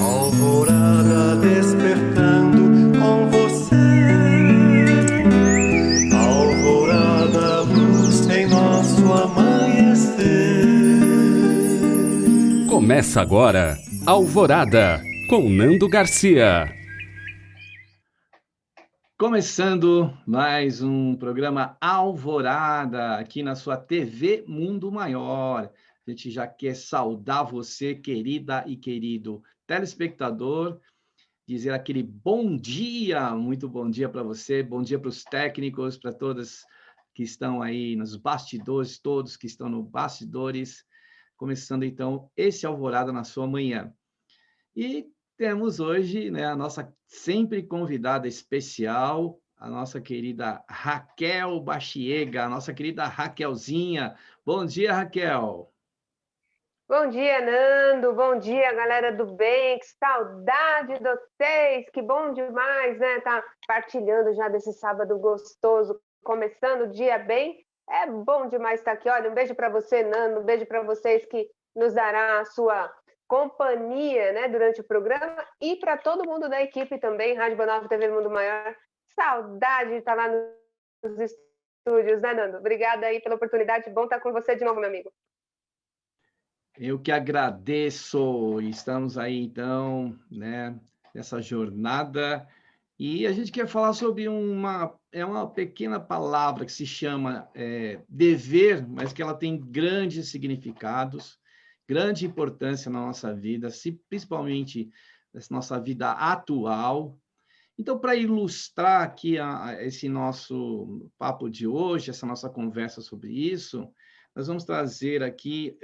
Alvorada despertando com você. Alvorada, luz em nosso amanhecer. Começa agora, Alvorada, com Nando Garcia. Começando mais um programa Alvorada, aqui na sua TV Mundo Maior. A gente já quer saudar você, querida e querido telespectador, dizer aquele bom dia, muito bom dia para você, bom dia para os técnicos, para todos que estão aí nos bastidores, todos que estão nos bastidores, começando então esse Alvorada na sua manhã. E temos hoje, né, a nossa sempre convidada especial, a nossa querida Raquel Bachiega, a nossa querida Raquelzinha. Bom dia, Raquel. Bom dia, Nando. Bom dia, galera do bem. Que saudade de vocês. Que bom demais, né? Tá partilhando já desse sábado gostoso, começando o dia bem. É bom demais estar aqui. Olha, um beijo para você, Nando. Um beijo para vocês que nos dará a sua companhia, né, durante o programa e para todo mundo da equipe também, Rádio Boa TV Mundo Maior. Saudade de estar lá nos estúdios, né, Nando? Obrigada aí pela oportunidade. Bom estar com você de novo, meu amigo. Eu que agradeço. Estamos aí, então, né, nessa jornada. E a gente quer falar sobre uma pequena palavra que se chama dever, mas que ela tem grandes significados, grande importância na nossa vida, principalmente na nossa vida atual. Então, para ilustrar aqui esse nosso papo de hoje, essa nossa conversa sobre isso, nós vamos trazer aqui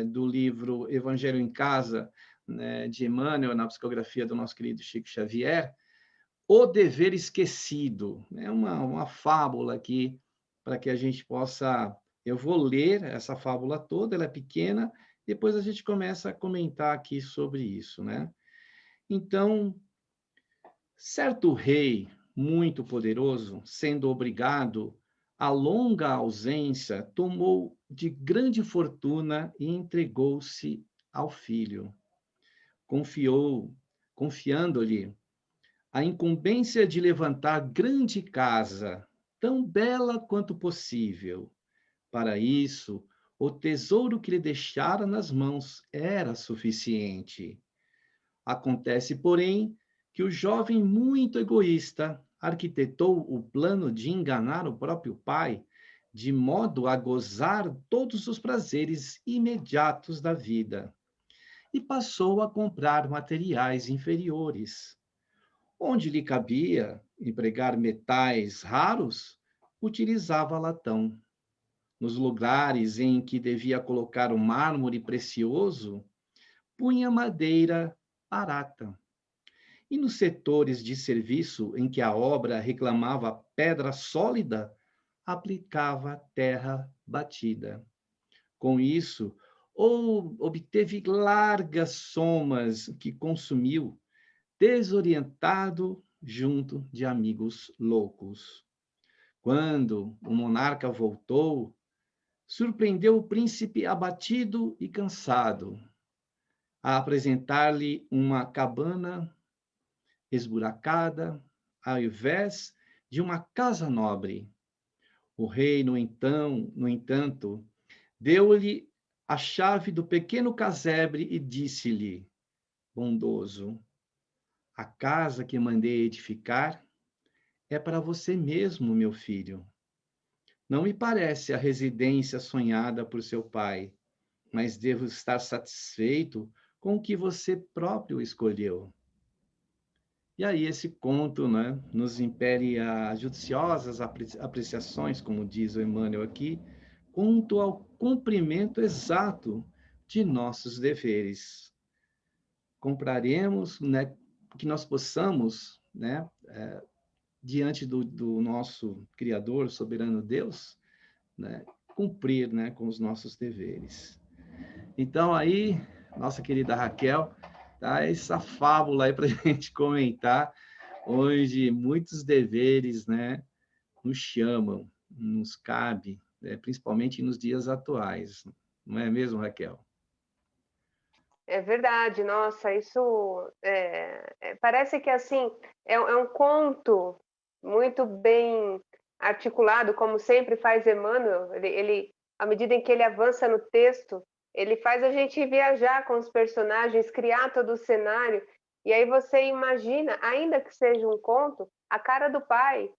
do livro Evangelho em Casa, né, de Emmanuel, na psicografia do nosso querido Chico Xavier, O Dever Esquecido. É uma fábula aqui para que a gente possa... Eu vou ler essa fábula toda, ela é pequena, depois a gente começa a comentar aqui sobre isso, né? Então, certo rei muito poderoso, sendo obrigado a longa ausência, tomou de grande fortuna e entregou-se ao filho. Confiando-lhe a incumbência de levantar grande casa, tão bela quanto possível. Para isso, o tesouro que lhe deixara nas mãos era suficiente. Acontece, porém, que o jovem, muito egoísta, arquitetou o plano de enganar o próprio pai, de modo a gozar todos os prazeres imediatos da vida, e passou a comprar materiais inferiores. Onde lhe cabia empregar metais raros, utilizava latão. Nos lugares em que devia colocar o mármore precioso, punha madeira barata. E nos setores de serviço em que a obra reclamava pedra sólida, aplicava terra batida. Com isso, obteve largas somas que consumiu, desorientado junto de amigos loucos. Quando o monarca voltou, surpreendeu o príncipe abatido e cansado, a apresentar-lhe uma cabana esburacada, ao invés de uma casa nobre. O rei, no entanto, deu-lhe a chave do pequeno casebre e disse-lhe, bondoso, a casa que mandei edificar é para você mesmo, meu filho. Não me parece a residência sonhada por seu pai, mas devo estar satisfeito com o que você próprio escolheu. E aí esse conto, né, nos impere as judiciosas apreciações, como diz o Emmanuel aqui, quanto ao cumprimento exato de nossos deveres. Compraremos, né, que nós possamos, né, diante do nosso Criador, soberano Deus, né, cumprir, né, com os nossos deveres. Então aí, nossa querida Raquel, tá essa fábula aí para a gente comentar, onde muitos deveres, né, nos chamam, nos cabe, né, principalmente nos dias atuais. Não é mesmo, Raquel? É verdade, nossa, isso parece que assim é um conto muito bem articulado, como sempre faz Emmanuel. À medida em que ele avança no texto, ele faz a gente viajar com os personagens, criar todo o cenário, e aí você imagina, ainda que seja um conto, a cara do pai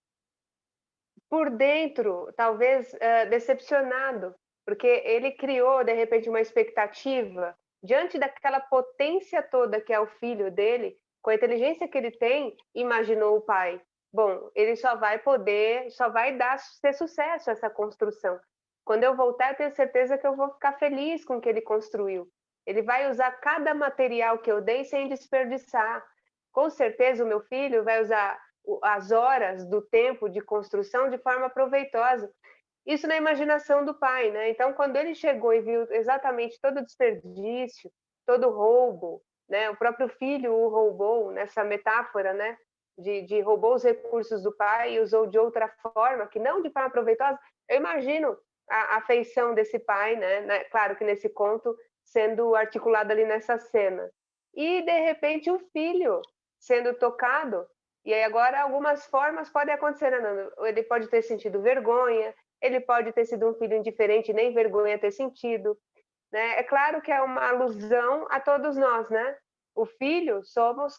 por dentro, talvez, decepcionado, porque ele criou, de repente, uma expectativa diante daquela potência toda que é o filho dele, com a inteligência que ele tem, imaginou o pai: "Bom, ele só vai dar ser sucesso essa construção. Quando eu voltar, eu tenho certeza que eu vou ficar feliz com o que ele construiu. Ele vai usar cada material que eu dei sem desperdiçar. Com certeza o meu filho vai usar as horas do tempo de construção de forma proveitosa." Isso na imaginação do pai, né? Então, quando ele chegou e viu exatamente todo o desperdício, todo o roubo, né? O próprio filho o roubou nessa metáfora, né? De roubou os recursos do pai e usou de outra forma, que não de forma proveitosa. Eu imagino a afeição desse pai, né? Claro que nesse conto sendo articulado ali nessa cena. E de repente o filho sendo tocado, e aí agora algumas formas podem acontecer, né, Nando? Ele pode ter sentido vergonha, ele pode ter sido um filho indiferente, nem vergonha ter sentido, né? É claro que é uma alusão a todos nós, né? O filho somos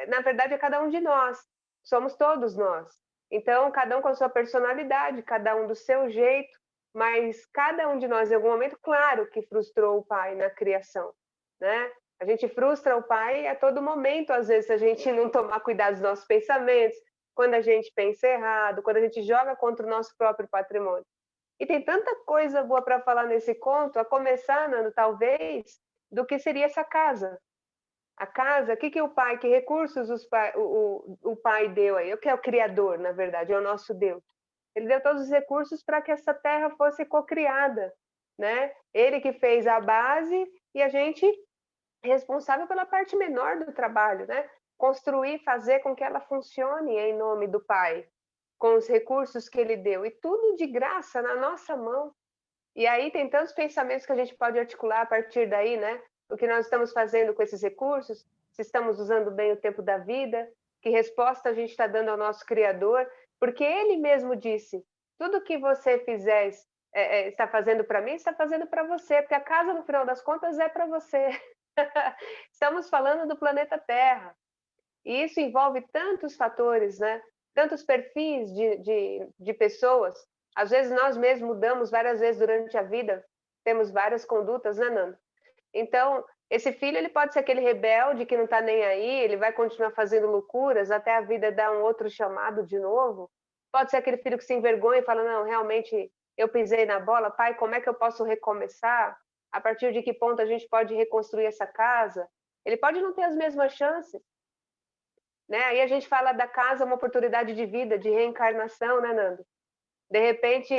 na verdade é cada um de nós, somos todos nós. Então, cada um com a sua personalidade, cada um do seu jeito, mas cada um de nós, em algum momento, claro que frustrou o pai na criação, né? A gente frustra o pai a todo momento, às vezes, se a gente não tomar cuidado dos nossos pensamentos, quando a gente pensa errado, quando a gente joga contra o nosso próprio patrimônio. E tem tanta coisa boa para falar nesse conto, a começar, Nando, talvez, do que seria essa casa. A casa, o que, que o pai, que recursos o pai deu aí? O que é o Criador, na verdade, é o nosso Deus. Ele deu todos os recursos para que essa terra fosse cocriada, né? Ele que fez a base e a gente responsável pela parte menor do trabalho, né? Construir, fazer com que ela funcione em nome do Pai, com os recursos que ele deu, e tudo de graça na nossa mão. E aí tem tantos pensamentos que a gente pode articular a partir daí, né? O que nós estamos fazendo com esses recursos, se estamos usando bem o tempo da vida, que resposta a gente está dando ao nosso Criador, porque ele mesmo disse: tudo que você fizer, está fazendo para mim, está fazendo para você, porque a casa, no final das contas, é para você. Estamos falando do planeta Terra. E isso envolve tantos fatores, né? Tantos perfis de pessoas. Às vezes nós mesmos mudamos várias vezes durante a vida, temos várias condutas, né, Nando? Então, esse filho ele pode ser aquele rebelde que não está nem aí, ele vai continuar fazendo loucuras até a vida dar um outro chamado de novo. Pode ser aquele filho que se envergonha e fala: não, realmente eu pisei na bola, pai, como é que eu posso recomeçar? A partir de que ponto a gente pode reconstruir essa casa? Ele pode não ter as mesmas chances, né? Aí a gente fala da casa, uma oportunidade de vida, de reencarnação, né, Nando? De repente,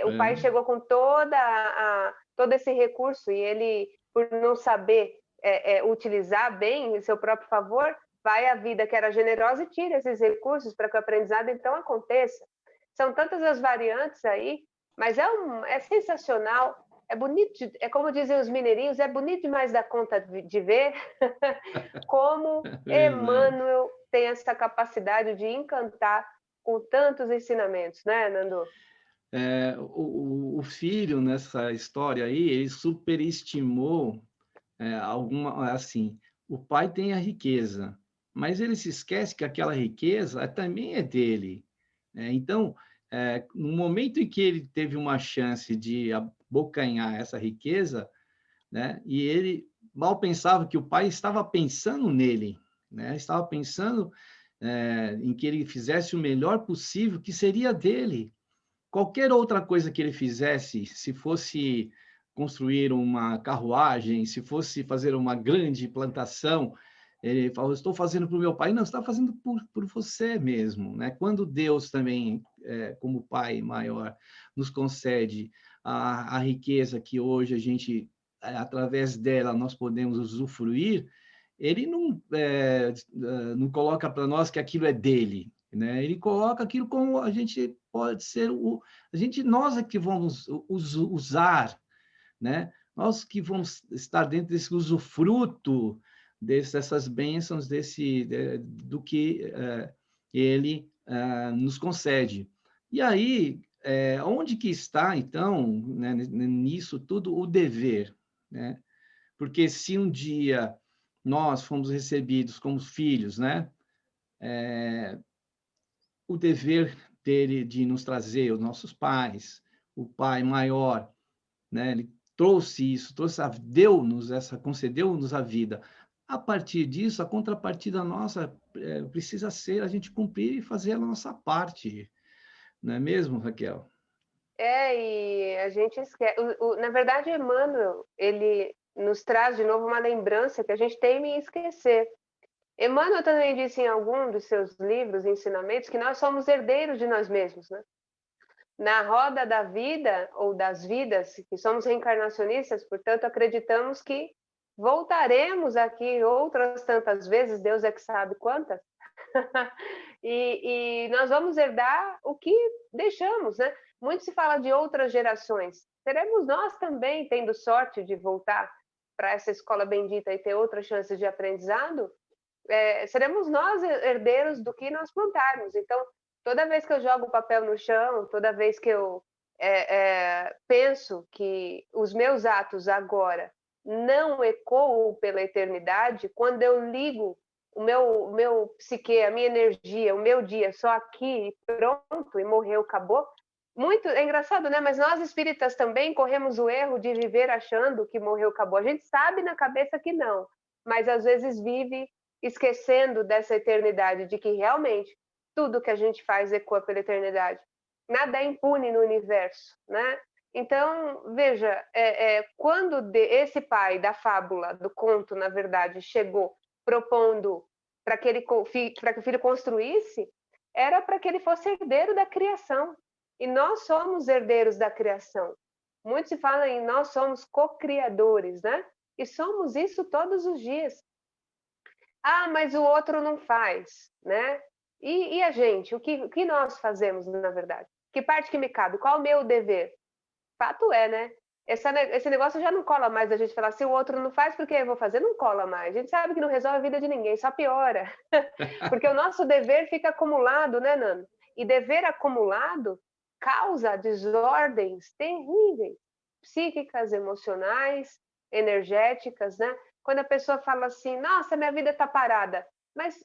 o pai chegou com todo esse recurso e ele, por não saber utilizar bem em seu próprio favor, vai à vida que era generosa e tira esses recursos para que o aprendizado então aconteça. São tantas as variantes aí, mas é sensacional, é bonito, é como dizem os mineirinhos, é bonito demais da conta de ver como Emmanuel tem essa capacidade de encantar com tantos ensinamentos, né, Nando? O filho, nessa história aí, ele superestimou assim, o pai tem a riqueza, mas ele se esquece que aquela riqueza também é dele, né? Então, no momento em que ele teve uma chance de abocanhar essa riqueza, né? E ele mal pensava que o pai estava pensando nele, né? Estava pensando em que ele fizesse o melhor possível, que seria dele. Qualquer outra coisa que ele fizesse, se fosse construir uma carruagem, se fosse fazer uma grande plantação, ele falou: estou fazendo para o meu pai. Não, você está fazendo por você mesmo, né? Quando Deus também, como Pai maior, nos concede a riqueza que hoje a gente, através dela, nós podemos usufruir, ele não coloca para nós que aquilo é dele, né? Ele coloca aquilo como a gente pode ser nós é que vamos usar, né? nós que vamos estar dentro desse usufruto dessas bênçãos, do que ele nos concede. E aí, onde que está, então, né, nisso tudo, o dever? Né? Porque se um dia nós fomos recebidos como filhos, né, o dever dele de nos trazer, os nossos pais, o pai maior, né, ele trouxe isso, concedeu-nos a vida. A partir disso, a contrapartida nossa precisa ser a gente cumprir e fazer a nossa parte, não é mesmo, Raquel? E a gente esquece. Na verdade, Emmanuel, ele nos traz de novo uma lembrança que a gente teme em esquecer. Emmanuel também disse em algum dos seus livros, ensinamentos, que nós somos herdeiros de nós mesmos, né? Na roda da vida ou das vidas, que somos reencarnacionistas, portanto, acreditamos que voltaremos aqui outras tantas vezes, Deus é que sabe quantas, e nós vamos herdar o que deixamos, né? Muito se fala de outras gerações. Seremos nós também tendo sorte de voltar para essa escola bendita e ter outras chances de aprendizado? Seremos nós herdeiros do que nós plantarmos. Então, toda vez que eu jogo o papel no chão, toda vez que eu penso que os meus atos agora não ecoam pela eternidade, quando eu ligo o meu psique, a minha energia, o meu dia só aqui, pronto, e morreu, acabou. É engraçado, né? Mas nós espíritas também corremos o erro de viver achando que morreu, acabou. A gente sabe na cabeça que não, mas às vezes vive esquecendo dessa eternidade, de que realmente tudo que a gente faz ecoa pela eternidade. Nada é impune no universo, né? Então, veja, quando esse pai da fábula, do conto, na verdade, chegou propondo para que o filho construísse, era para que ele fosse herdeiro da criação. E nós somos herdeiros da criação. Muito se fala em nós somos co-criadores, né? E somos isso todos os dias. Ah, mas o outro não faz, né? E a gente? O que nós fazemos, na verdade? Que parte que me cabe? Qual o meu dever? Fato é, né? Esse negócio já não cola mais a gente falar, se o outro não faz, por que eu vou fazer? Não cola mais. A gente sabe que não resolve a vida de ninguém, só piora. Porque o nosso dever fica acumulado, né, Nando? E dever acumulado causa desordens terríveis, psíquicas, emocionais, energéticas, né? Quando a pessoa fala assim, nossa, minha vida está parada. Mas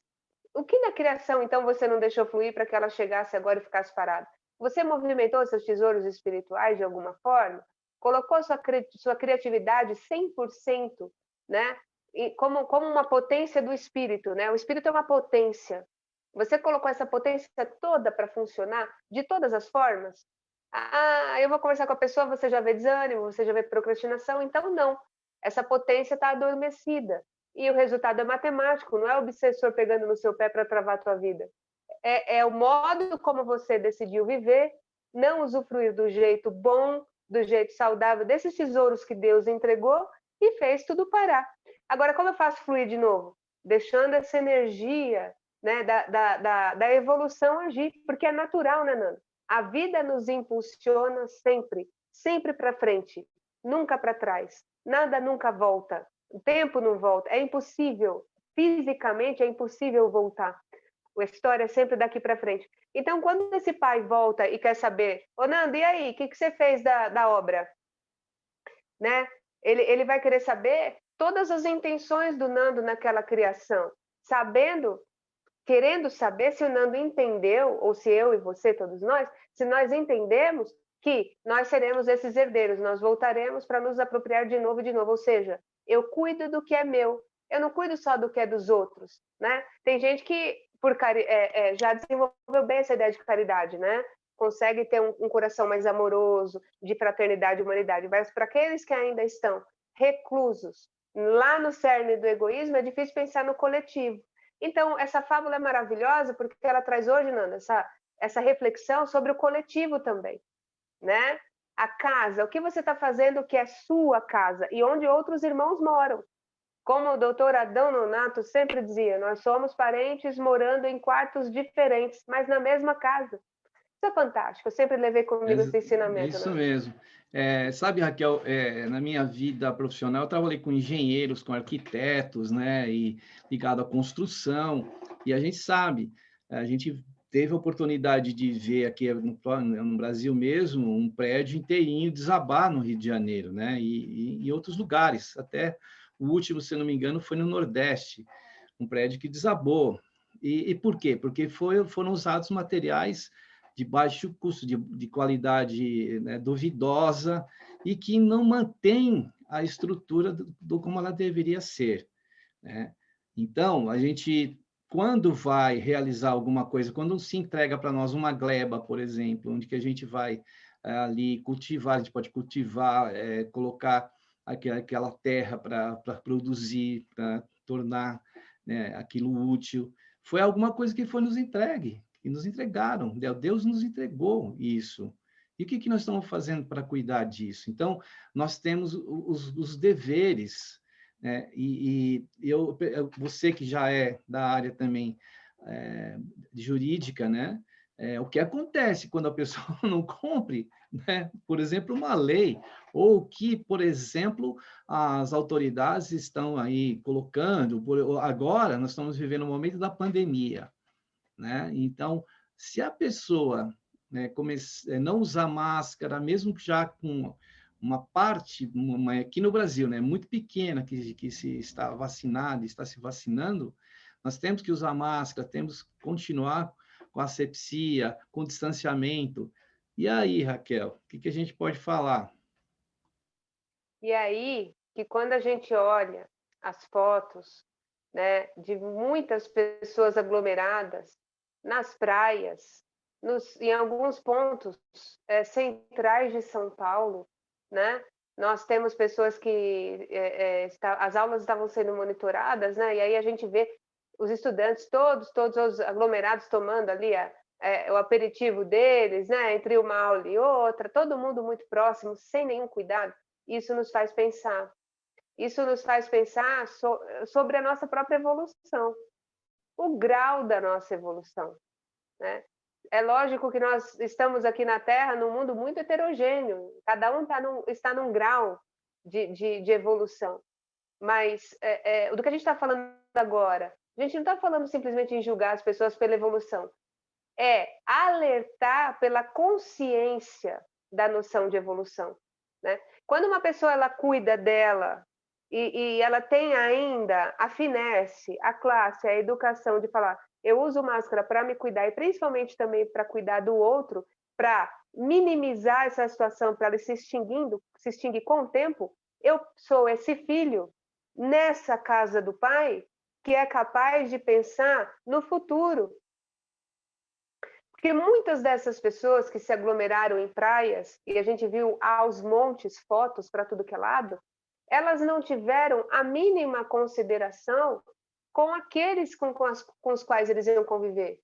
o que na criação, então, você não deixou fluir para que ela chegasse agora e ficasse parada? Você movimentou seus tesouros espirituais de alguma forma? Colocou sua criatividade 100%, né? E como uma potência do espírito, né? O espírito é uma potência. Você colocou essa potência toda para funcionar de todas as formas? Ah, eu vou conversar com a pessoa, você já vê desânimo, você já vê procrastinação, então não. Essa potência está adormecida. E o resultado é matemático, não é o obsessor pegando no seu pé para travar a tua vida. É o modo como você decidiu viver, não usufruir do jeito bom, do jeito saudável, desses tesouros que Deus entregou e fez tudo parar. Agora, como eu faço fluir de novo? Deixando essa energia, né, da evolução agir, porque é natural, né, Nando? A vida nos impulsiona sempre, sempre para frente, nunca para trás. Nada nunca volta. O tempo não volta. É impossível. Fisicamente é impossível voltar. A história é sempre daqui para frente. Então, quando esse pai volta e quer saber, ô Nando, e aí, o que você fez da obra? Né? Ele vai querer saber todas as intenções do Nando naquela criação, querendo saber se o Nando entendeu, ou se eu e você, todos nós, se nós entendemos que nós seremos esses herdeiros, nós voltaremos para nos apropriar de novo e de novo, ou seja, eu cuido do que é meu, eu não cuido só do que é dos outros, né? Tem gente que já desenvolveu bem essa ideia de caridade, né? Consegue ter um coração mais amoroso, de fraternidade e humanidade, mas para aqueles que ainda estão reclusos, lá no cerne do egoísmo, é difícil pensar no coletivo. Então, essa fábula é maravilhosa porque ela traz hoje, Nanda, essa reflexão sobre o coletivo também, né? A casa, o que você está fazendo que é sua casa e onde outros irmãos moram. Como o doutor Adão Nonato sempre dizia, nós somos parentes morando em quartos diferentes, mas na mesma casa. Isso é fantástico, eu sempre levei comigo esse É ensinamento, isso né? mesmo. Sabe, Raquel, na minha vida profissional, eu trabalhei com engenheiros, com arquitetos, né, e ligado à construção, e a gente sabe, a gente teve a oportunidade de ver aqui no Brasil mesmo, um prédio inteirinho desabar no Rio de Janeiro, né, e em outros lugares, até o último, se eu não me engano, foi no Nordeste, um prédio que desabou. E por quê? Porque foram usados materiais de baixo custo, de qualidade, né, duvidosa, e que não mantém a estrutura como ela deveria ser, né? Então, a gente, quando vai realizar alguma coisa, quando se entrega para nós uma gleba, por exemplo, onde que a gente vai ali cultivar, a gente pode cultivar, colocar aquela terra para produzir, para tornar, né, aquilo útil, foi alguma coisa que foi nos entregue, que nos entregaram, Deus nos entregou isso. E o que que nós estamos fazendo para cuidar disso? Então, nós temos os deveres, né? Você que já é da área também jurídica, né? O que acontece quando a pessoa não cumpre, né? Por exemplo, uma lei, ou que, por exemplo, as autoridades estão aí colocando, agora nós estamos vivendo o momento da pandemia, né? Então, se a pessoa, né, não usar máscara, mesmo que já com uma parte, aqui no Brasil, né, muito pequena, que se está vacinada, está se vacinando, nós temos que usar máscara, temos que continuar com a asepsia, com distanciamento. E aí, Raquel, o que que a gente pode falar? E aí, que quando a gente olha as fotos, né, de muitas pessoas aglomeradas nas praias, em alguns pontos centrais de São Paulo, né, nós temos pessoas que as aulas estavam sendo monitoradas, né, e aí a gente vê os estudantes todos os aglomerados tomando ali o aperitivo deles, né, entre uma aula e outra, todo mundo muito próximo, sem nenhum cuidado. Isso nos faz pensar. Isso nos faz pensar sobre a nossa própria evolução, o grau da nossa evolução, né? É lógico que nós estamos aqui na Terra num mundo muito heterogêneo, cada um está num grau de evolução, mas do que a gente está falando agora, a gente não está falando simplesmente em julgar as pessoas pela evolução, é alertar pela consciência da noção de evolução, né? Quando uma pessoa ela cuida dela e ela tem ainda a finesse, a classe, a educação de falar, eu uso máscara para me cuidar e principalmente também para cuidar do outro, para minimizar essa situação, para ela se extinguir com o tempo, eu sou esse filho nessa casa do pai que é capaz de pensar no futuro, porque muitas dessas pessoas que se aglomeraram em praias, e a gente viu aos montes fotos para tudo que é lado, elas não tiveram a mínima consideração com aqueles com os quais eles iam conviver.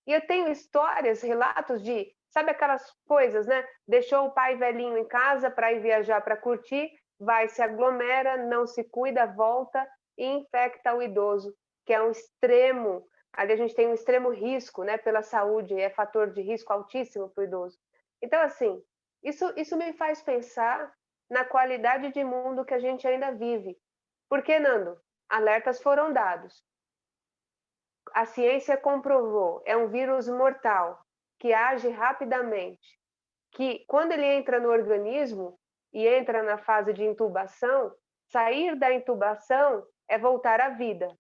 E eu tenho histórias, relatos sabe aquelas coisas, né? Deixou o pai velhinho em casa para ir viajar, para curtir, vai, se aglomera, não se cuida, volta e infecta o idoso, que é um extremo. Ali a gente tem um extremo risco, né, pela saúde, é fator de risco altíssimo para o idoso. Então, assim, isso me faz pensar na qualidade de mundo que a gente ainda vive. Porque, Nando, alertas foram dados. A ciência comprovou, é um vírus mortal, que age rapidamente, que quando ele entra no organismo e entra na fase de intubação, sair da intubação é voltar à vida.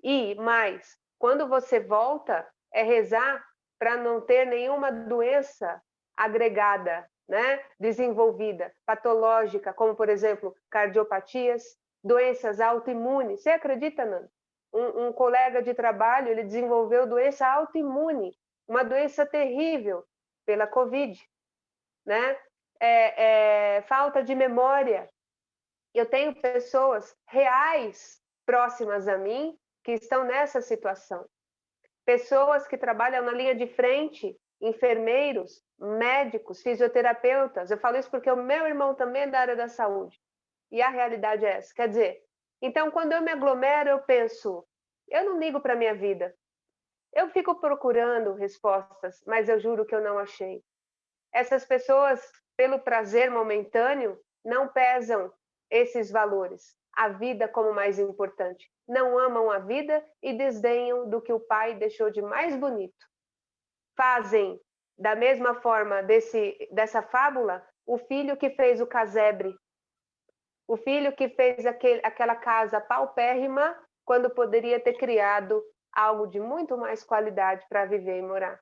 E mais, quando você volta, é rezar para não ter nenhuma doença agregada, né, desenvolvida, patológica, como, por exemplo, cardiopatias, doenças autoimunes. Você acredita, Nando? Um colega de trabalho, ele desenvolveu doença autoimune, uma doença terrível pela Covid, né? Falta de memória. Eu tenho pessoas reais próximas a mim que estão nessa situação. Pessoas que trabalham na linha de frente, enfermeiros, médicos, fisioterapeutas. Eu falo isso porque o meu irmão também é da área da saúde. E a realidade é essa. Quer dizer, então, quando eu me aglomero, eu penso, eu não ligo para a minha vida. Eu fico procurando respostas, mas eu juro que eu não achei. Essas pessoas, pelo prazer momentâneo, não pesam esses valores, a vida como mais importante. Não amam a vida e desdenham do que o pai deixou de mais bonito. Fazem da mesma forma dessa fábula o filho que fez o casebre, o filho que fez aquela casa paupérrima quando poderia ter criado algo de muito mais qualidade para viver e morar.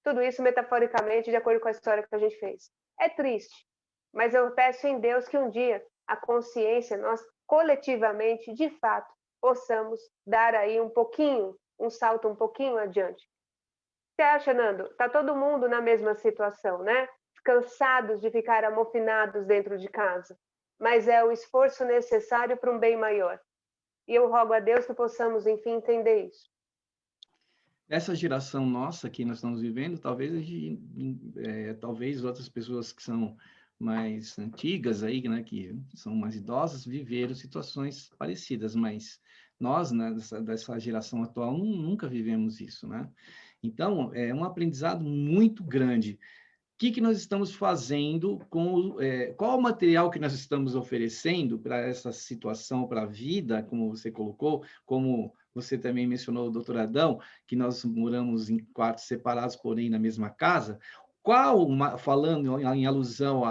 Tudo isso metaforicamente, de acordo com a história que a gente fez. É triste, mas eu peço em Deus que um dia a consciência, nós coletivamente, de fato, possamos dar aí um pouquinho, um salto um pouquinho adiante. Você acha, Nando? Está todo mundo na mesma situação, né? Cansados de ficar amofinados dentro de casa. Mas é o esforço necessário para um bem maior. E eu rogo a Deus que possamos, enfim, entender isso. Essa geração nossa que nós estamos vivendo, talvez outras pessoas que são mais antigas aí, né, que são mais idosas, viveram situações parecidas, mas nós, né, dessa geração atual, nunca vivemos isso, né? Então, é um aprendizado muito grande. O que nós estamos fazendo qual o material que nós estamos oferecendo para essa situação, para a vida, como você colocou, como você também mencionou, doutor Adão, que nós moramos em quartos separados, porém na mesma casa. Falando em alusão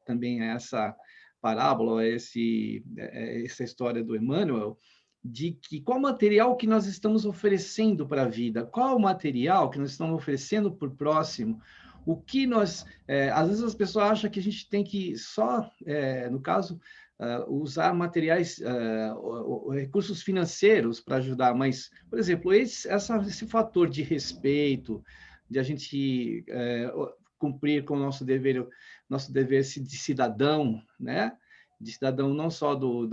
também a essa parábola, essa história do Emmanuel, de que qual material que nós estamos oferecendo para a vida, qual o material que nós estamos oferecendo para o próximo, o que às vezes as pessoas acham que a gente tem que só, no caso, usar materiais, recursos financeiros para ajudar, mas, por exemplo, esse fator de respeito, de a gente cumprir com o nosso dever de cidadão, né? De cidadão não só do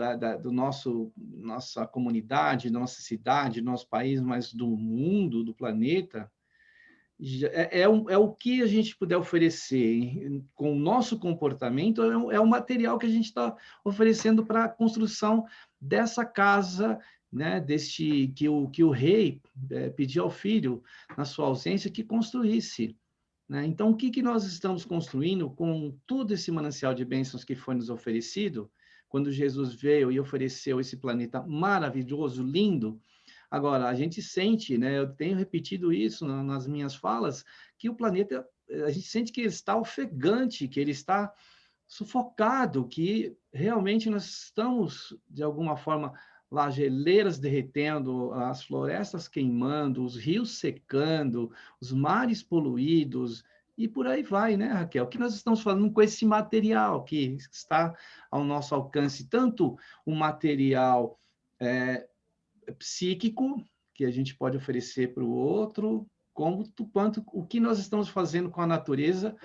nossa comunidade, nossa cidade, nosso país, mas do mundo, do planeta, é o que a gente puder oferecer com o nosso comportamento, é o material que a gente está oferecendo para a construção dessa casa, né, que o rei pediu ao filho, na sua ausência, que construísse. Né? Então, o que nós estamos construindo com todo esse manancial de bênçãos que foi nos oferecido, quando Jesus veio e ofereceu esse planeta maravilhoso, lindo? Agora, a gente sente, né, eu tenho repetido isso nas minhas falas, que o planeta, a gente sente que ele está ofegante, que ele está sufocado, que realmente nós estamos, de alguma forma, lá, geleiras derretendo, as florestas queimando, os rios secando, os mares poluídos, e por aí vai, né, Raquel? O que nós estamos falando com esse material que está ao nosso alcance, tanto o material psíquico que a gente pode oferecer para o outro, quanto o que nós estamos fazendo com a natureza,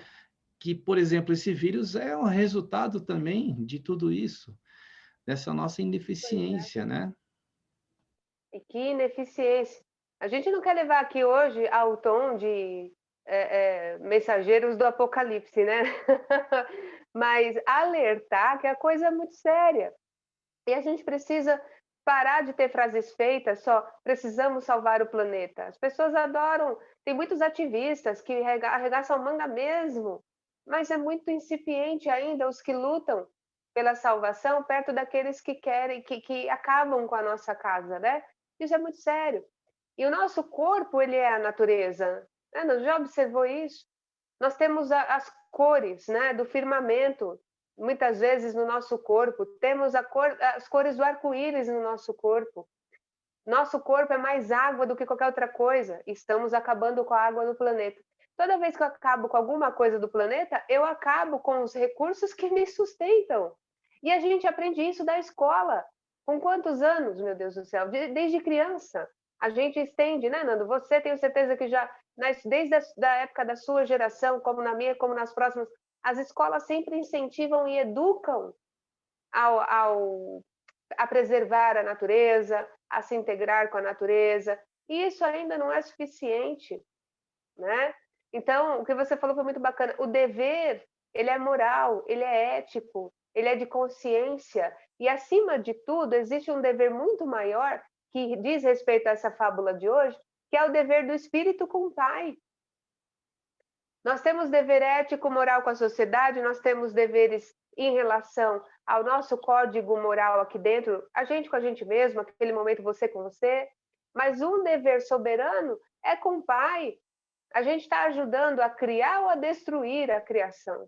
que, por exemplo, esse vírus é um resultado também de tudo isso, dessa nossa ineficiência, né? E que ineficiência. A gente não quer levar aqui hoje ao tom de mensageiros do apocalipse, né? Mas alertar que a coisa é muito séria. E a gente precisa parar de ter frases feitas só precisamos salvar o planeta. As pessoas adoram, tem muitos ativistas que arregaçam manga mesmo, mas é muito incipiente ainda os que lutam pela salvação perto daqueles que querem, que acabam com a nossa casa, né? Isso é muito sério. E o nosso corpo, ele é a natureza. Né? Você já observou isso? Nós temos as cores, né, do firmamento, muitas vezes no nosso corpo, temos as cores do arco-íris no nosso corpo. Nosso corpo é mais água do que qualquer outra coisa. Estamos acabando com a água do planeta. Toda vez que eu acabo com alguma coisa do planeta, eu acabo com os recursos que me sustentam. E a gente aprende isso da escola. Com quantos anos, meu Deus do céu? Desde criança. A gente estende, né, Nando? Você tenho certeza que já, desde a época da sua geração, como na minha, como nas próximas, as escolas sempre incentivam e educam a preservar a natureza, a se integrar com a natureza. E isso ainda não é suficiente, né? Então, o que você falou foi muito bacana. O dever, ele é moral, ele é ético, ele é de consciência. E, acima de tudo, existe um dever muito maior que diz respeito a essa fábula de hoje, que é o dever do espírito com o Pai. Nós temos dever ético, moral com a sociedade, nós temos deveres em relação ao nosso código moral aqui dentro, a gente com a gente mesmo, aquele momento você com você, mas um dever soberano é com o Pai. A gente está ajudando a criar ou a destruir a criação.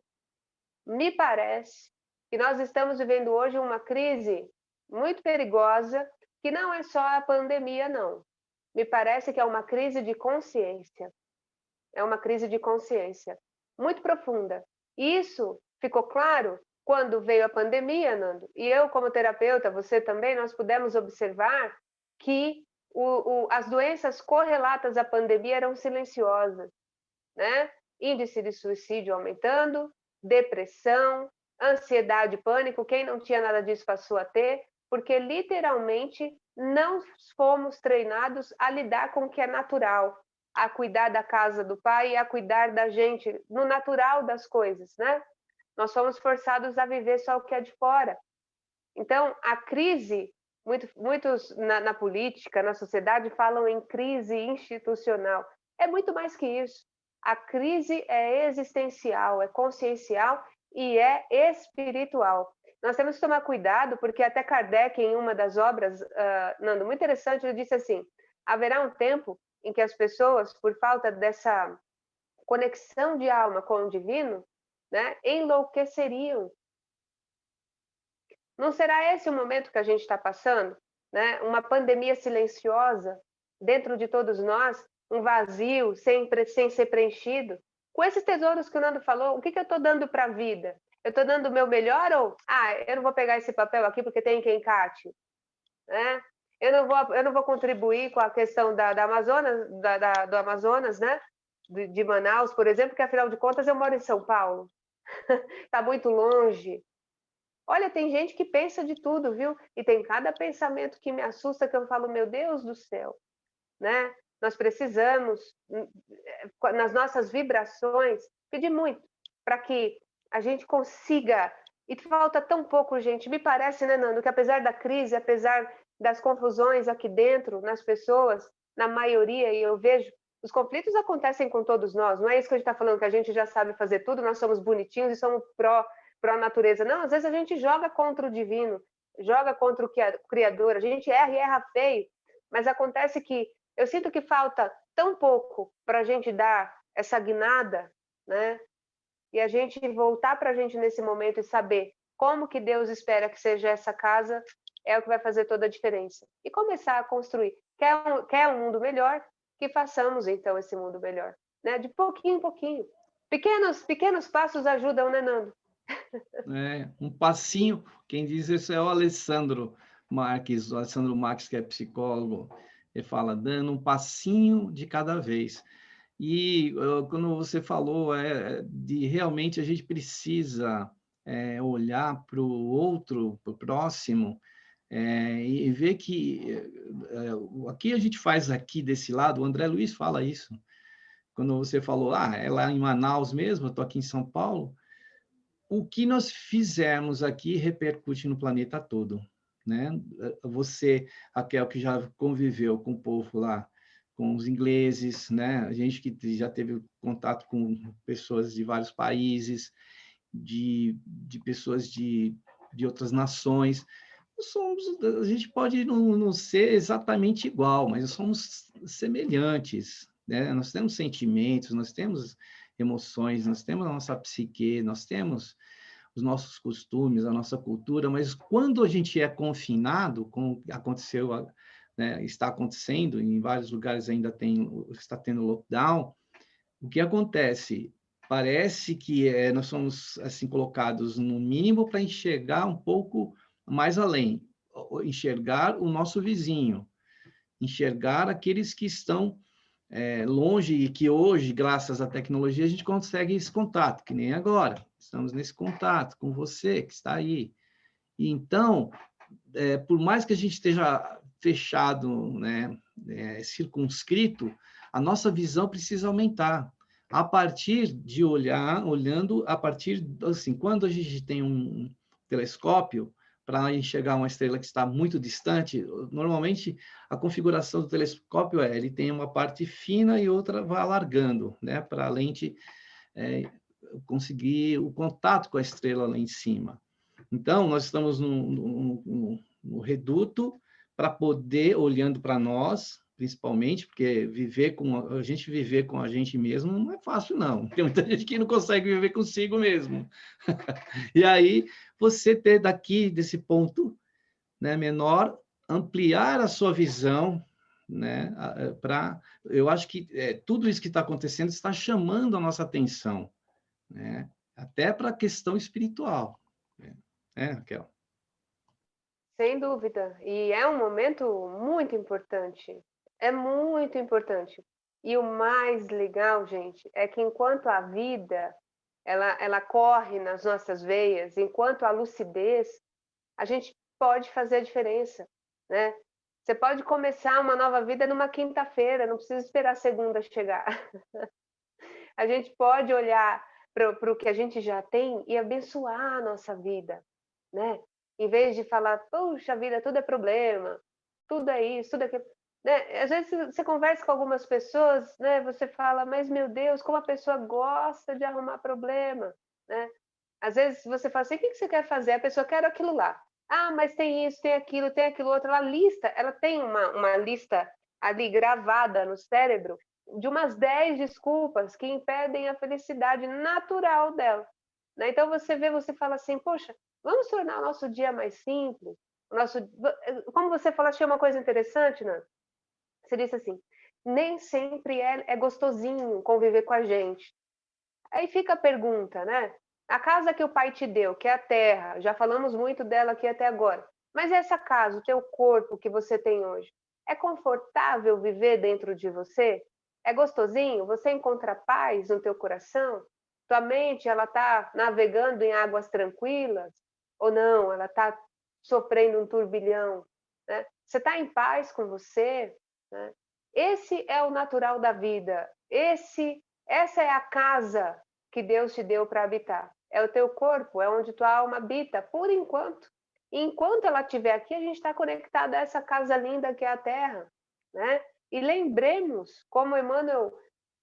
Me parece que nós estamos vivendo hoje uma crise muito perigosa, que não é só a pandemia, não. Me parece que é uma crise de consciência. É uma crise de consciência muito profunda. Isso ficou claro quando veio a pandemia, Nando. E eu, como terapeuta, você também, nós pudemos observar que as doenças correlatas à pandemia eram silenciosas, né? Índice de suicídio aumentando, depressão, ansiedade, pânico. Quem não tinha nada disso passou a ter, porque literalmente não fomos treinados a lidar com o que é natural, a cuidar da casa do Pai e a cuidar da gente no natural das coisas, né? Nós fomos forçados a viver só o que é de fora. Então, a crise, muitos na política, na sociedade, falam em crise institucional. É muito mais que isso. A crise é existencial, é consciencial e é espiritual. Nós temos que tomar cuidado, porque até Kardec, em uma das obras, Nando, muito interessante, ele disse assim, haverá um tempo em que as pessoas, por falta dessa conexão de alma com o divino, né, enlouqueceriam. Não será esse o momento que a gente está passando? Né? Uma pandemia silenciosa dentro de todos nós, um vazio sem ser preenchido. Com esses tesouros que o Nando falou, o que eu estou dando para a vida? Eu estou dando o meu melhor ou... eu não vou pegar esse papel aqui porque tem quem cate. Né? Eu não vou contribuir com a questão da Amazonas, do Amazonas, né? De Manaus, por exemplo, porque afinal de contas eu moro em São Paulo. Está muito longe. Olha, tem gente que pensa de tudo, viu? E tem cada pensamento que me assusta, que eu falo, meu Deus do céu, né? Nós precisamos, nas nossas vibrações, pedir muito para que a gente consiga. E falta tão pouco, gente. Me parece, né, Nando, que apesar da crise, apesar das confusões aqui dentro, nas pessoas, na maioria, e eu vejo, os conflitos acontecem com todos nós. Não é isso que a gente está falando, que a gente já sabe fazer tudo, nós somos bonitinhos e somos pró-natureza. Não, às vezes a gente joga contra o divino, joga contra o Criador, a gente erra e erra feio, mas acontece que eu sinto que falta tão pouco para a gente dar essa guinada, né? E a gente voltar para a gente nesse momento e saber como que Deus espera que seja essa casa, é o que vai fazer toda a diferença. E começar a construir. Quer um mundo melhor? Que façamos, então, esse mundo melhor. Né? De pouquinho em pouquinho. Pequenos passos ajudam, né, Nando? Um passinho, quem diz isso é o Alessandro Marques, que é psicólogo, ele fala, dando um passinho de cada vez. E quando você falou de realmente a gente precisa olhar para o outro, para o próximo, e ver que o que a gente faz aqui desse lado, o André Luiz fala isso, quando você falou, é lá em Manaus mesmo, eu estou aqui em São Paulo, o que nós fizermos aqui repercute no planeta todo, né? Você, Raquel, que já conviveu com o povo lá, com os ingleses, né? A gente que já teve contato com pessoas de vários países, de pessoas de outras nações, a gente pode não ser exatamente igual, mas somos semelhantes, né? Nós temos sentimentos, nós temos emoções, nós temos a nossa psique, nós temos os nossos costumes, a nossa cultura, mas quando a gente é confinado, como aconteceu, né, está acontecendo, em vários lugares ainda está tendo lockdown, o que acontece? Parece que nós somos assim colocados no mínimo para enxergar um pouco mais além, enxergar o nosso vizinho, enxergar aqueles que estão longe e que hoje, graças à tecnologia, a gente consegue esse contato, que nem agora. Estamos nesse contato com você que está aí. E então, por mais que a gente esteja fechado, né, circunscrito, a nossa visão precisa aumentar. A partir de olhando a partir, assim, quando a gente tem um telescópio, para enxergar uma estrela que está muito distante, normalmente a configuração do telescópio ele tem uma parte fina e outra vai alargando, né, para a lente conseguir o contato com a estrela lá em cima. Então, nós estamos no reduto para poder, olhando para nós, principalmente, porque a gente viver com a gente mesmo não é fácil, não. Tem muita gente que não consegue viver consigo mesmo. E aí, você ter daqui, desse ponto, né, menor, ampliar a sua visão, né, eu acho que tudo isso que está acontecendo está chamando a nossa atenção, né, até para a questão espiritual, né, Raquel? Sem dúvida. E é um momento muito importante. É muito importante. E o mais legal, gente, é que enquanto a vida ela corre nas nossas veias, enquanto a lucidez, a gente pode fazer a diferença, né? Você pode começar uma nova vida numa quinta-feira, não precisa esperar a segunda chegar. A gente pode olhar para o que a gente já tem e abençoar a nossa vida, né? Em vez de falar, puxa vida, tudo é problema, tudo é isso, tudo é aquilo. Né? Às vezes você conversa com algumas pessoas, né? Você fala, mas meu Deus, como a pessoa gosta de arrumar problema, né? Às vezes você fala assim, o que você quer fazer? A pessoa quer aquilo lá. Ah, mas tem isso, tem aquilo outro. Ela lista, ela tem uma lista ali gravada no cérebro de umas 10 desculpas que impedem a felicidade natural dela. Né? Então você vê, você fala assim, poxa, vamos tornar o nosso dia mais simples. Como você falou, achei uma coisa interessante, né? Você disse assim, nem sempre é gostosinho conviver com a gente. Aí fica a pergunta, né? A casa que o pai te deu, que é a terra, já falamos muito dela aqui até agora. Mas essa casa, o teu corpo que você tem hoje, é confortável viver dentro de você? É gostosinho? Você encontra paz no teu coração? Tua mente, ela está navegando em águas tranquilas? Ou não? Ela está sofrendo um turbilhão? Né? Você está em paz com você? Né? Esse é o natural da vida. Essa é a casa que Deus te deu para habitar. É o teu corpo, é onde tua alma habita, por enquanto. E enquanto ela estiver aqui, a gente está conectado a essa casa linda que é a Terra, né? E lembremos como Emmanuel,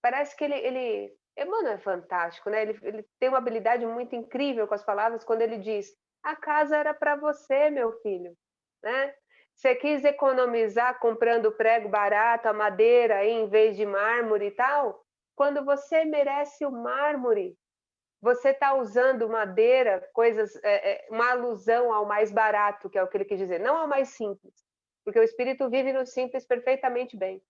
parece que Emmanuel é fantástico, né? Ele tem uma habilidade muito incrível com as palavras quando ele diz: a casa era para você, meu filho, né? Você quis economizar comprando prego barato, a madeira em vez de mármore e tal? Quando você merece o mármore, você está usando madeira, uma alusão ao mais barato, que é o que ele quis dizer, não ao mais simples, porque o espírito vive no simples perfeitamente bem,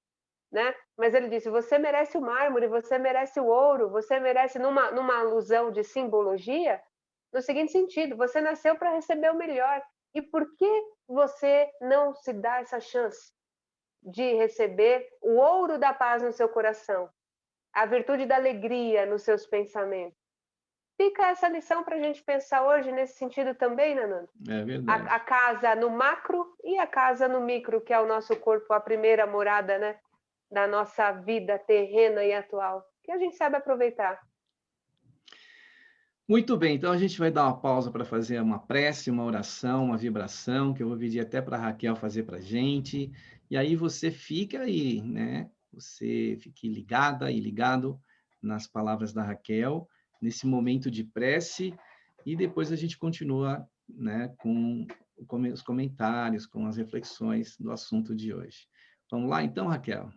né? Mas ele disse: você merece o mármore, você merece o ouro, você merece, numa alusão de simbologia, no seguinte sentido: você nasceu para receber o melhor. E por que você não se dá essa chance de receber o ouro da paz no seu coração? A virtude da alegria nos seus pensamentos. Fica essa lição para a gente pensar hoje nesse sentido também, né, Nando? É verdade. A casa no macro e a casa no micro, que é o nosso corpo, a primeira morada, né, da nossa vida terrena e atual, que a gente sabe aproveitar. Muito bem, então a gente vai dar uma pausa para fazer uma prece, uma oração, uma vibração, que eu vou pedir até para a Raquel fazer para a gente. E aí você fica aí, né? Você fique ligada e ligado nas palavras da Raquel, nesse momento de prece, e depois a gente continua, né, com os comentários, com as reflexões do assunto de hoje. Vamos lá então, Raquel?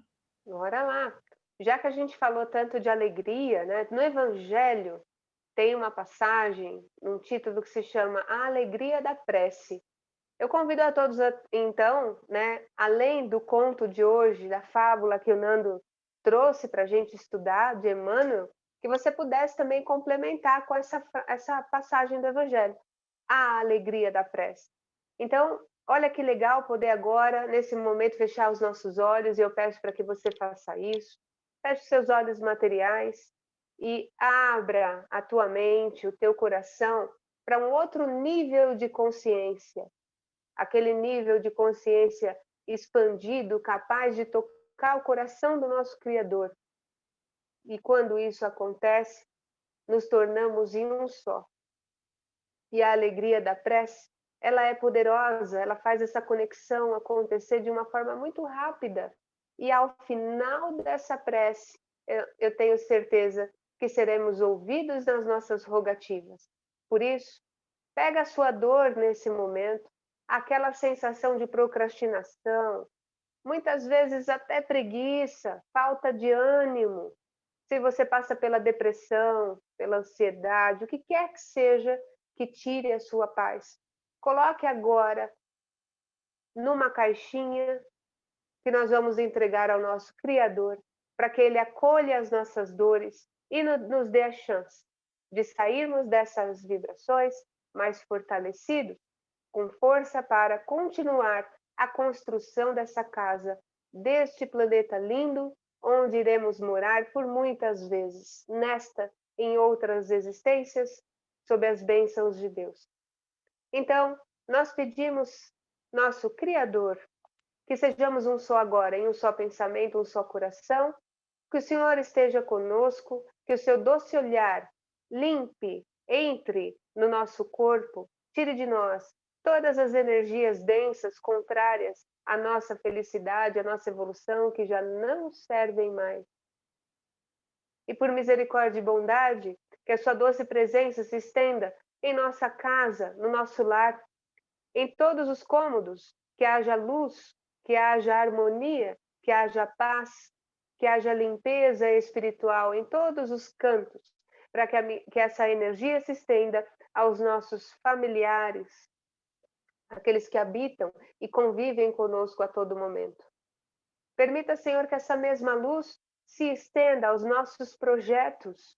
Bora lá. Já que a gente falou tanto de alegria, né, no Evangelho tem uma passagem, um título que se chama A Alegria da Prece. Eu convido a todos, então, né, além do conto de hoje, da fábula que o Nando trouxe para a gente estudar, de Emmanuel, que você pudesse também complementar com essa passagem do Evangelho, a alegria da prece. Então, olha que legal poder agora, nesse momento, fechar os nossos olhos, e eu peço para que você faça isso. Feche seus olhos materiais e abra a tua mente, o teu coração, para um outro nível de consciência, aquele nível de consciência expandido, capaz de tocar o coração do nosso Criador. E quando isso acontece, nos tornamos em um só. E a alegria da prece ela é poderosa, ela faz essa conexão acontecer de uma forma muito rápida. E ao final dessa prece, eu tenho certeza que seremos ouvidos nas nossas rogativas. Por isso, pega a sua dor nesse momento, aquela sensação de procrastinação, muitas vezes até preguiça, falta de ânimo. Se você passa pela depressão, pela ansiedade, o que quer que seja que tire a sua paz, coloque agora numa caixinha que nós vamos entregar ao nosso Criador, para que Ele acolha as nossas dores e nos dê a chance de sairmos dessas vibrações mais fortalecidos, com força para continuar a construção dessa casa, deste planeta lindo, onde iremos morar por muitas vezes, nesta e em outras existências, sob as bênçãos de Deus. Então, nós pedimos, nosso Criador, que sejamos um só agora, em um só pensamento, um só coração, que o Senhor esteja conosco, que o seu doce olhar limpe, entre no nosso corpo, tire de nós todas as energias densas, contrárias à nossa felicidade, à nossa evolução, que já não servem mais. E por misericórdia e bondade, que a sua doce presença se estenda em nossa casa, no nosso lar, em todos os cômodos, que haja luz, que haja harmonia, que haja paz, que haja limpeza espiritual em todos os cantos, para que essa energia se estenda aos nossos familiares, aqueles que habitam e convivem conosco a todo momento. Permita, Senhor, que essa mesma luz se estenda aos nossos projetos,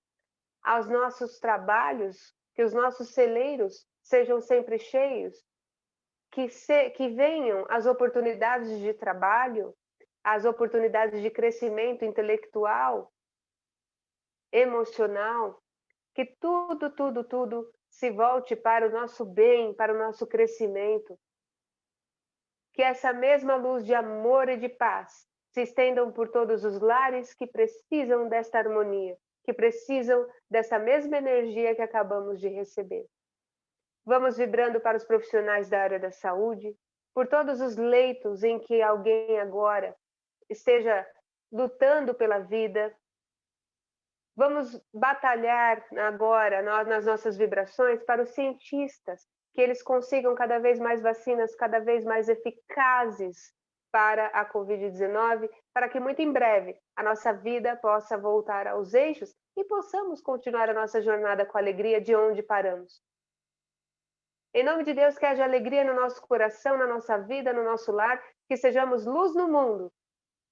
aos nossos trabalhos, que os nossos celeiros sejam sempre cheios, que venham as oportunidades de trabalho, as oportunidades de crescimento intelectual, emocional, que tudo se volte para o nosso bem, para o nosso crescimento. Que essa mesma luz de amor e de paz se estendam por todos os lares que precisam desta harmonia, que precisam dessa mesma energia que acabamos de receber. Vamos vibrando para os profissionais da área da saúde, por todos os leitos em que alguém agora esteja lutando pela vida. Vamos batalhar agora nas nossas vibrações para os cientistas, que eles consigam cada vez mais vacinas, cada vez mais eficazes para a Covid-19, para que muito em breve a nossa vida possa voltar aos eixos e possamos continuar a nossa jornada com alegria de onde paramos. Em nome de Deus, que haja alegria no nosso coração, na nossa vida, no nosso lar, que sejamos luz no mundo,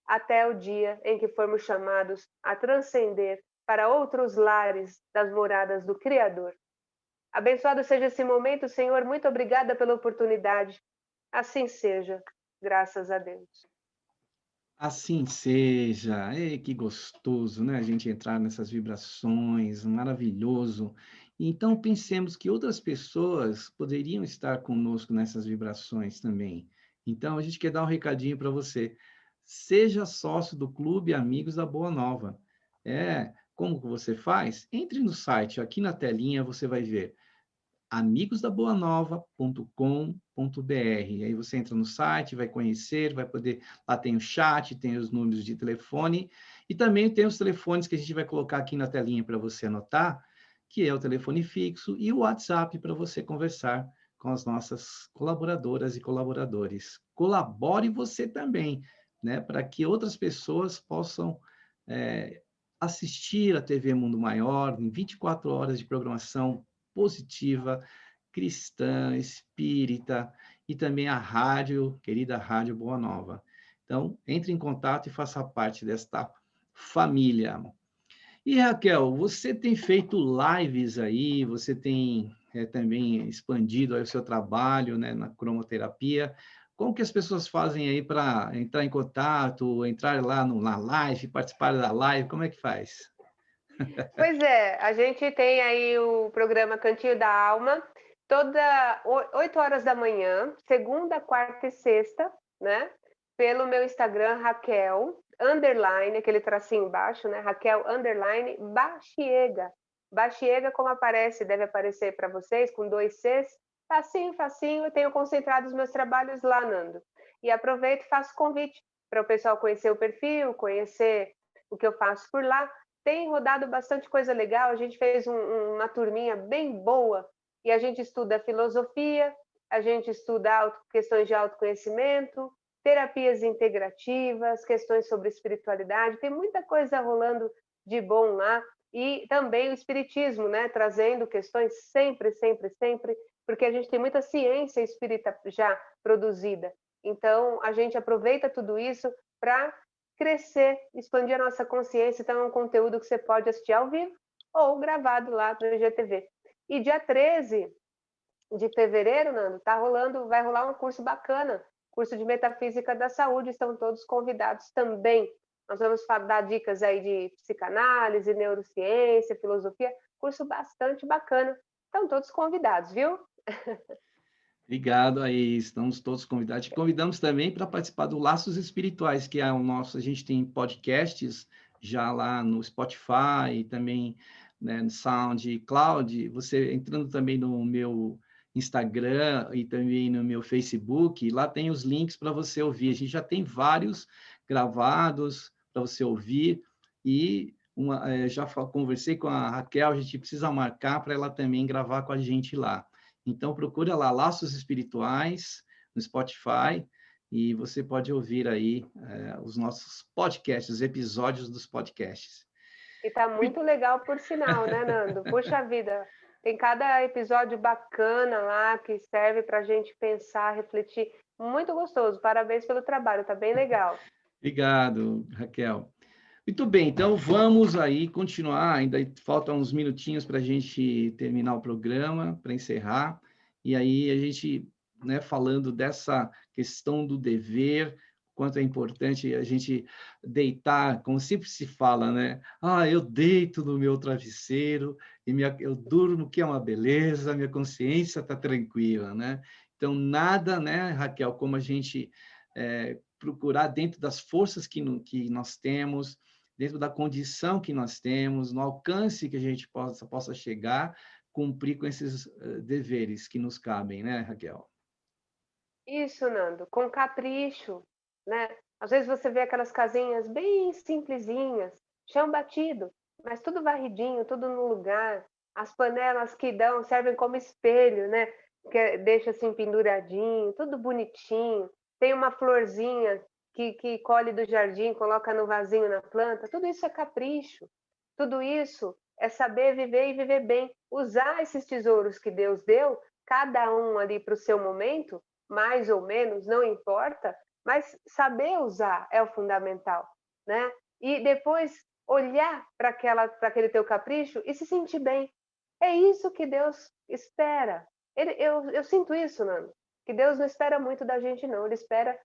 até o dia em que formos chamados a transcender para outros lares das moradas do Criador. Abençoado seja esse momento, Senhor, muito obrigada pela oportunidade. Assim seja, graças a Deus. Assim seja. Ei, que gostoso, né? A gente entrar nessas vibrações, maravilhoso. Então, pensemos que outras pessoas poderiam estar conosco nessas vibrações também. Então, a gente quer dar um recadinho para você. Seja sócio do Clube Amigos da Boa Nova. Como que você faz? Entre no site, aqui na telinha você vai ver amigosdaboanova.com.br. Aí você entra no site, vai conhecer, vai poder... Lá tem o chat, tem os números de telefone, e também tem os telefones que a gente vai colocar aqui na telinha para você anotar, que é o telefone fixo e o WhatsApp para você conversar com as nossas colaboradoras e colaboradores. Colabore você também, né, para que outras pessoas possam assistir a TV Mundo Maior em 24 horas de programação positiva, cristã, espírita, e também a rádio, querida Rádio Boa Nova. Então, entre em contato e faça parte desta família. E, Raquel, você tem feito lives aí, você tem também expandido aí o seu trabalho, né, na cromoterapia. Como que as pessoas fazem aí para entrar em contato, entrar lá na live, participar da live? Como é que faz? Pois é, a gente tem aí o programa Cantinho da Alma, toda 8 horas da manhã, segunda, quarta e sexta, né? Pelo meu Instagram, Raquel, underline, aquele tracinho baixo, né? Raquel, underline, Baxiega. Baxiega, como aparece, deve aparecer para vocês, com 2 Cs, Facinho, facinho, eu tenho concentrado os meus trabalhos lá, Nando. E aproveito e faço convite para o pessoal conhecer o perfil, conhecer o que eu faço por lá. Tem rodado bastante coisa legal, a gente fez uma turminha bem boa, e a gente estuda filosofia, a gente estuda questões de autoconhecimento, terapias integrativas, questões sobre espiritualidade, tem muita coisa rolando de bom lá, e também o espiritismo, né, trazendo questões sempre, sempre, sempre, porque a gente tem muita ciência espírita já produzida. Então, a gente aproveita tudo isso para crescer, expandir a nossa consciência. Então, é um conteúdo que você pode assistir ao vivo ou gravado lá no IGTV. E dia 13 de fevereiro, Nando, vai rolar um curso bacana, curso de Metafísica da Saúde, estão todos convidados também. Nós vamos dar dicas aí de psicanálise, neurociência, filosofia, curso bastante bacana. Estão todos convidados, viu? Obrigado aí, estamos todos convidados. Te convidamos também para participar do Laços Espirituais, que é o nosso, a gente tem podcasts já lá no Spotify e também, né, no SoundCloud. Você entrando também no meu Instagram e também no meu Facebook, lá tem os links para você ouvir. A gente já tem vários gravados para você ouvir e conversei com a Raquel, a gente precisa marcar para ela também gravar com a gente lá. Então, procura lá Laços Espirituais no Spotify e você pode ouvir aí os nossos podcasts, os episódios dos podcasts. E tá muito legal, por sinal, né, Nando? Puxa vida, tem cada episódio bacana lá que serve para a gente pensar, refletir. Muito gostoso. Parabéns pelo trabalho, tá bem legal. Obrigado, Raquel. Muito bem, então vamos aí continuar. Ainda faltam uns minutinhos para a gente terminar o programa, para encerrar. E aí a gente, né, falando dessa questão do dever, quanto é importante a gente deitar, como sempre se fala, né? Ah, eu deito no meu travesseiro e eu durmo, que é uma beleza, minha consciência está tranquila, né? Então, nada, né, Raquel, como a gente procurar dentro das forças que nós temos, dentro da condição que nós temos, no alcance que a gente possa chegar, cumprir com esses deveres que nos cabem, né, Raquel? Isso, Nando, com capricho, né? Às vezes você vê aquelas casinhas bem simplesinhas, chão batido, mas tudo varridinho, tudo no lugar. As panelas que servem como espelho, né? Deixa assim penduradinho, tudo bonitinho. Tem uma florzinha que colhe do jardim, coloca no vasinho na planta. Tudo isso é capricho. Tudo isso é saber viver e viver bem. Usar esses tesouros que Deus deu, cada um ali para o seu momento, mais ou menos, não importa, mas saber usar é o fundamental, né? E depois olhar para aquele teu capricho e se sentir bem. É isso que Deus espera. Eu sinto isso, Nando, que Deus não espera muito da gente, não. Ele espera,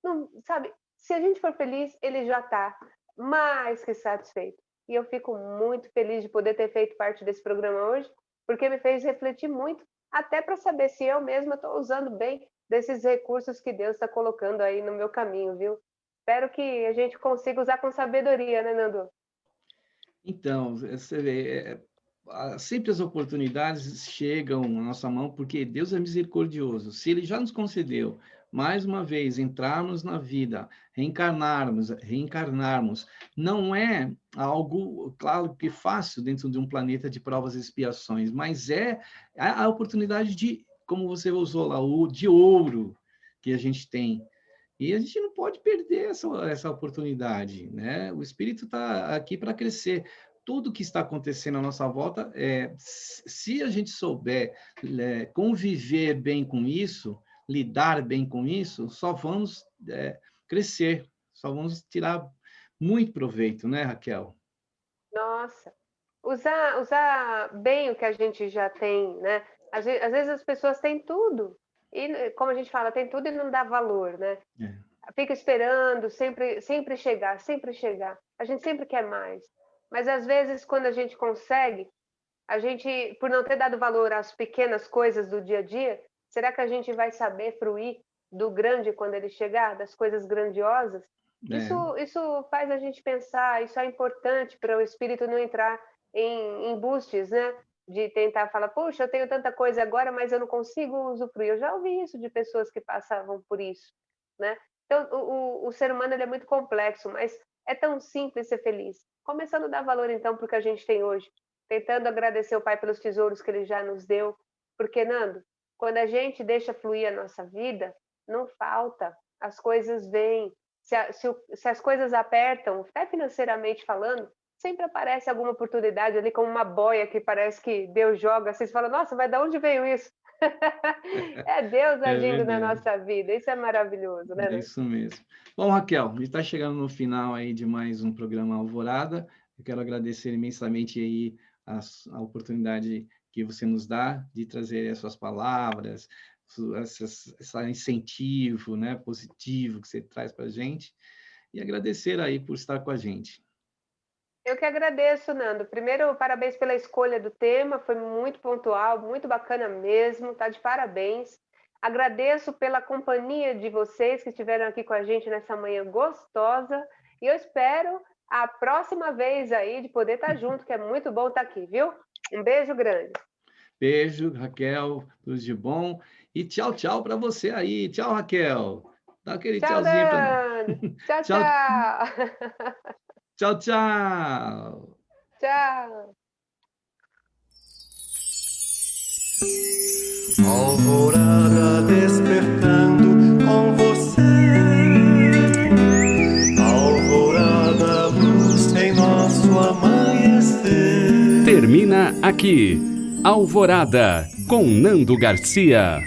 não, sabe, se a gente for feliz, ele já está mais que satisfeito. E eu fico muito feliz de poder ter feito parte desse programa hoje, porque me fez refletir muito, até para saber se eu mesma estou usando bem desses recursos que Deus está colocando aí no meu caminho, viu? Espero que a gente consiga usar com sabedoria, né, Nando? Então, você vê, sempre as oportunidades chegam à nossa mão, porque Deus é misericordioso. Se Ele já nos concedeu, mais uma vez, entrarmos na vida, reencarnarmos, não é algo, claro que fácil dentro de um planeta de provas e expiações, mas é a oportunidade de, como você usou lá, de ouro que a gente tem. E a gente não pode perder essa oportunidade, né? O espírito está aqui para crescer. Tudo que está acontecendo à nossa volta, se a gente souber conviver bem com isso, lidar bem com isso, só vamos crescer, só vamos tirar muito proveito, né, Raquel? Nossa, usar bem o que a gente já tem, né? Às vezes as pessoas têm tudo, e como a gente fala, tem tudo e não dá valor, né? É. Fica esperando sempre, sempre chegar, sempre chegar. A gente sempre quer mais. Mas às vezes, quando a gente consegue, a gente, por não ter dado valor às pequenas coisas do dia a dia, será que a gente vai saber fruir do grande quando ele chegar, das coisas grandiosas? É. Isso faz a gente pensar, isso é importante para o espírito não entrar em embustes, né? de tentar falar, puxa, eu tenho tanta coisa agora, mas eu não consigo usufruir. Eu já ouvi isso de pessoas que passavam por isso, né? Então, o ser humano ele é muito complexo, mas é tão simples ser feliz. Começando a dar valor, então, para o que a gente tem hoje. Tentando agradecer o Pai pelos tesouros que Ele já nos deu. Porque, Nando, quando a gente deixa fluir a nossa vida, não falta. As coisas vêm. Se as coisas apertam, até financeiramente falando, sempre aparece alguma oportunidade ali, como uma boia que parece que Deus joga. Vocês falam, nossa, mas de onde veio isso? É Deus É agindo na verdade. nossa vida. Isso é maravilhoso, né, É Nando? isso mesmo. Bom, Raquel, a gente está chegando no final aí de mais um programa Alvorada. Eu quero agradecer imensamente aí a oportunidade que você nos dá de trazer as suas palavras, esse incentivo, né, positivo que você traz para a gente, e agradecer aí por estar com a gente. Eu que agradeço, Nando. Primeiro, parabéns pela escolha do tema, foi muito pontual, muito bacana mesmo, tá de parabéns. Agradeço pela companhia de vocês que estiveram aqui com a gente nessa manhã gostosa, e eu espero a próxima vez aí de poder estar junto, que é muito bom estar aqui, viu? Um beijo grande. Beijo, Raquel, tudo de bom. E tchau, tchau para você aí. Tchau, Raquel. Dá aquele Tchau, tchauzinho para nós. Nando. Tchau, Tchau, tchau. tchau, tchau. Tchau. Alvorada despertando com você. Alvorada, luz em nosso amanhecer. Termina aqui Alvorada, com Nando Garcia.